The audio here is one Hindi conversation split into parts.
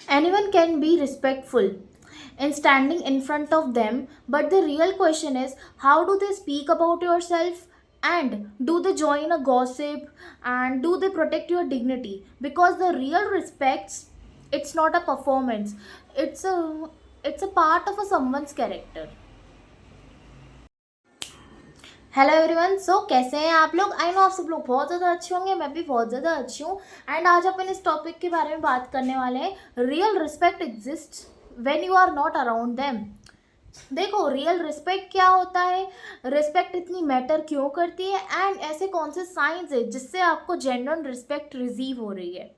Anyone can be respectful in standing in front of them, but the real question is how do they speak about yourself, and do they join a gossip, and do they protect your dignity? Because the real respects, it's not a performance, it's a part of a someone's character. Hello everyone, so कैसे हैं आप लोग? आई नो आप सब लोग बहुत ज़्यादा अच्छे होंगे, मैं भी बहुत ज़्यादा अच्छी हूँ। एंड आज अपन इस टॉपिक के बारे में बात करने वाले हैं, real respect exist when you are not around them. देखो, रियल रिस्पेक्ट क्या होता है, रिस्पेक्ट इतनी मैटर क्यों करती है, एंड ऐसे कौन से साइंस है जिससे आपको जेन्युइन रिस्पेक्ट रिसीव हो रही है।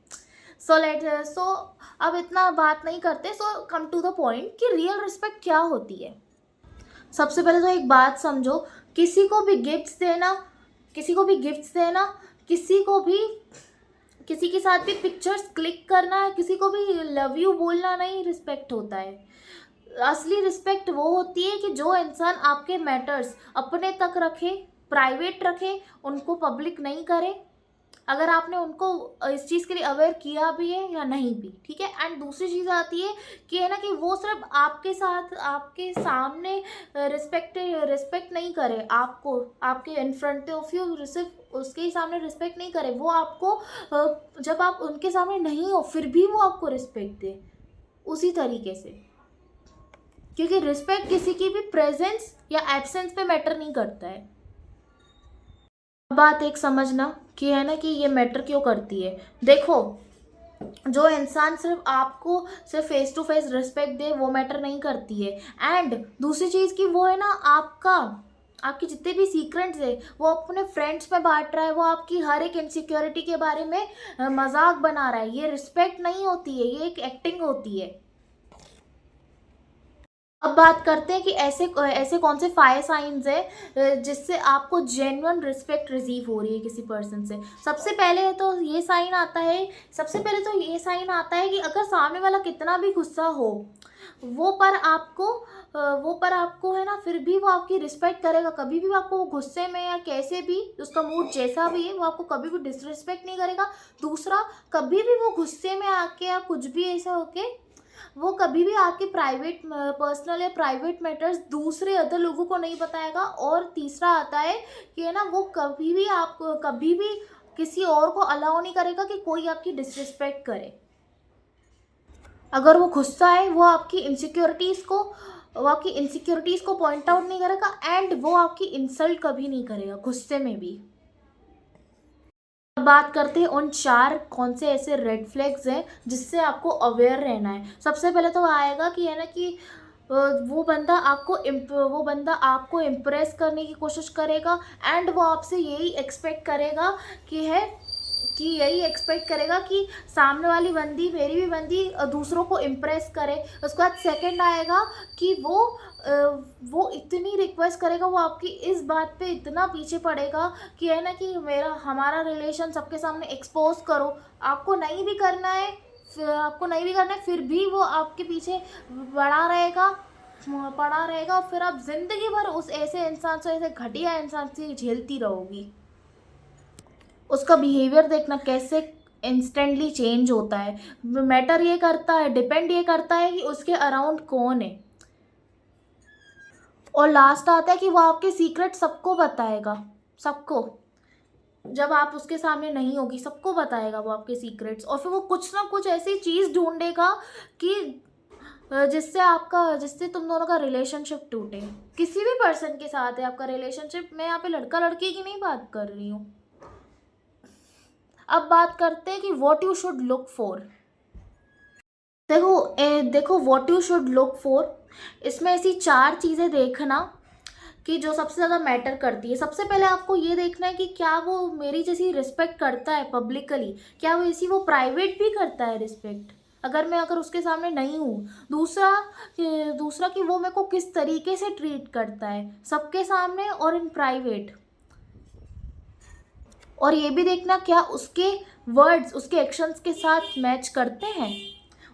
सो अब इतना बात नहीं करते, सो कम टू द पॉइंट कि रियल रिस्पेक्ट क्या होती है। सबसे पहले तो एक बात समझो, किसी को भी गिफ्ट्स देना, किसी को भी गिफ्ट्स देना, किसी को भी किसी के साथ भी पिक्चर्स क्लिक करना, किसी को भी लव यू बोलना नहीं रिस्पेक्ट होता है। असली रिस्पेक्ट वो होती है कि जो इंसान आपके मैटर्स अपने तक रखे, प्राइवेट रखे, उनको पब्लिक नहीं करे, अगर आपने उनको इस चीज़ के लिए अवेयर किया भी है या नहीं भी, ठीक है। एंड दूसरी चीज़ आती है कि है ना कि वो सिर्फ आपके साथ, आपके सामने रिस्पेक्ट नहीं करे आपको, आपके इन फ्रंट ऑफ यू सिर्फ उसके ही सामने रिस्पेक्ट नहीं करे, वो आपको जब आप उनके सामने नहीं हो फिर भी वो आपको रिस्पेक्ट दे उसी तरीके से। क्योंकि रिस्पेक्ट किसी की भी प्रेजेंस या एब्सेंस पे मैटर नहीं करता है। बात एक समझना कि है ना कि ये मैटर क्यों करती है। देखो, जो इंसान सिर्फ आपको सिर्फ फेस टू फेस रिस्पेक्ट दे वो मैटर नहीं करती है। एंड दूसरी चीज़ की वो है ना, आपकी जितने भी सीक्रेट्स है वो अपने फ्रेंड्स में बांट रहा है, वो आपकी हर एक इनसिक्योरिटी के बारे में मजाक बना रहा है, ये रिस्पेक्ट नहीं होती है, ये एक एक्टिंग होती है। अब बात करते हैं कि ऐसे ऐसे कौन से फायर साइंस है जिससे आपको जेन्युइन रिस्पेक्ट रिसीव हो रही है किसी पर्सन से। सबसे पहले तो ये साइन आता है कि अगर सामने वाला कितना भी गुस्सा हो, वो पर आपको वो पर आपको है ना फिर भी वो आपकी रिस्पेक्ट करेगा। कभी भी वो आपको वो गुस्से में या कैसे भी, उसका मूड जैसा भी है, वो आपको कभी भी डिसरिस्पेक्ट नहीं करेगा। दूसरा, कभी भी वो गुस्से में आके या कुछ भी ऐसा होके वो कभी भी आपके प्राइवेट पर्सनल या प्राइवेट मैटर्स दूसरे अदर लोगों को नहीं बताएगा। और तीसरा आता है कि है ना वो कभी भी किसी और को अलाउ नहीं करेगा कि कोई आपकी डिसरिस्पेक्ट करे। अगर वो गुस्सा है, वो आपकी इनसिक्योरिटीज़ को पॉइंट आउट नहीं करेगा, एंड वो आपकी इंसल्ट कभी नहीं करेगा गुस्से में भी। अब बात करते हैं उन 4 कौन से ऐसे रेड फ्लैग्स हैं जिससे आपको अवेयर रहना है। सबसे पहले तो आएगा कि है ना कि वो बंदा आपको इम्प्रेस करने की कोशिश करेगा, एंड वो आपसे यही एक्सपेक्ट करेगा कि सामने वाली बंदी, मेरी भी बंदी दूसरों को इम्प्रेस करे। उसके बाद सेकंड आएगा कि वो इतनी रिक्वेस्ट करेगा, वो आपकी इस बात पे इतना पीछे पड़ेगा कि है ना कि हमारा रिलेशन सबके सामने एक्सपोज करो। आपको नहीं भी करना है फिर भी वो आपके पीछे पड़ा रहेगा पड़ा रहेगा, और फिर आप जिंदगी भर उस ऐसे इंसान से, ऐसे घटिया इंसान से झेलती रहोगी। उसका बिहेवियर देखना कैसे इंस्टेंटली चेंज होता है। डिपेंड ये करता है कि उसके अराउंड कौन है। और लास्ट आता है कि वो आपके सीक्रेट सबको बताएगा, सबको। जब आप उसके सामने नहीं होगी सबको बताएगा वो आपके सीक्रेट्स, और फिर वो कुछ ना कुछ ऐसी चीज़ ढूंढेगा कि जिससे तुम दोनों का रिलेशनशिप टूटे। किसी भी पर्सन के साथ है आपका रिलेशनशिप, मैं यहाँ पे लड़का लड़की की नहीं बात कर रही हूँ। अब बात करते हैं कि what you should look for. देखो what you should look for, इसमें ऐसी 4 चीज़ें देखना कि जो सबसे ज़्यादा मैटर करती है। सबसे पहले आपको ये देखना है कि क्या वो मेरी जैसी रिस्पेक्ट करता है पब्लिकली, क्या वो प्राइवेट भी करता है रिस्पेक्ट, अगर उसके सामने नहीं हूँ। दूसरा कि वो मेरे को किस तरीके से ट्रीट करता है, सबके सामने और इन प्राइवेट। और ये भी देखना क्या उसके वर्ड्स उसके एक्शंस के साथ मैच करते हैं।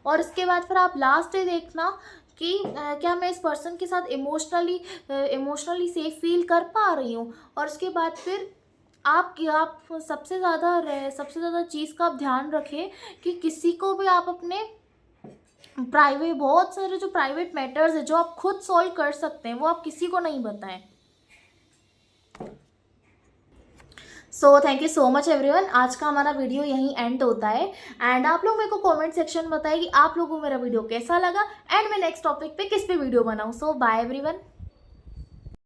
और इसके बाद फिर आप लास्ट डे देखना कि क्या मैं इस पर्सन के साथ इमोशनली सेफ फील कर पा रही हूँ। और उसके बाद फिर आप सबसे ज़्यादा चीज़ का आप ध्यान रखें कि किसी को भी आप अपने प्राइवेट, बहुत सारे जो प्राइवेट मैटर्स है जो आप खुद सॉल्व कर सकते हैं वो आप किसी को नहीं बताएं। So thank you so much everyone. आज का हमारा वीडियो यहीं एंड होता है एंड आप लोग मेरे को कमेंट सेक्शन में बताइए कि आप लोगों को मेरा वीडियो कैसा लगा एंड मैं नेक्स्ट टॉपिक पे किस पे वीडियो बनाऊँ। सो बाय एवरीवन।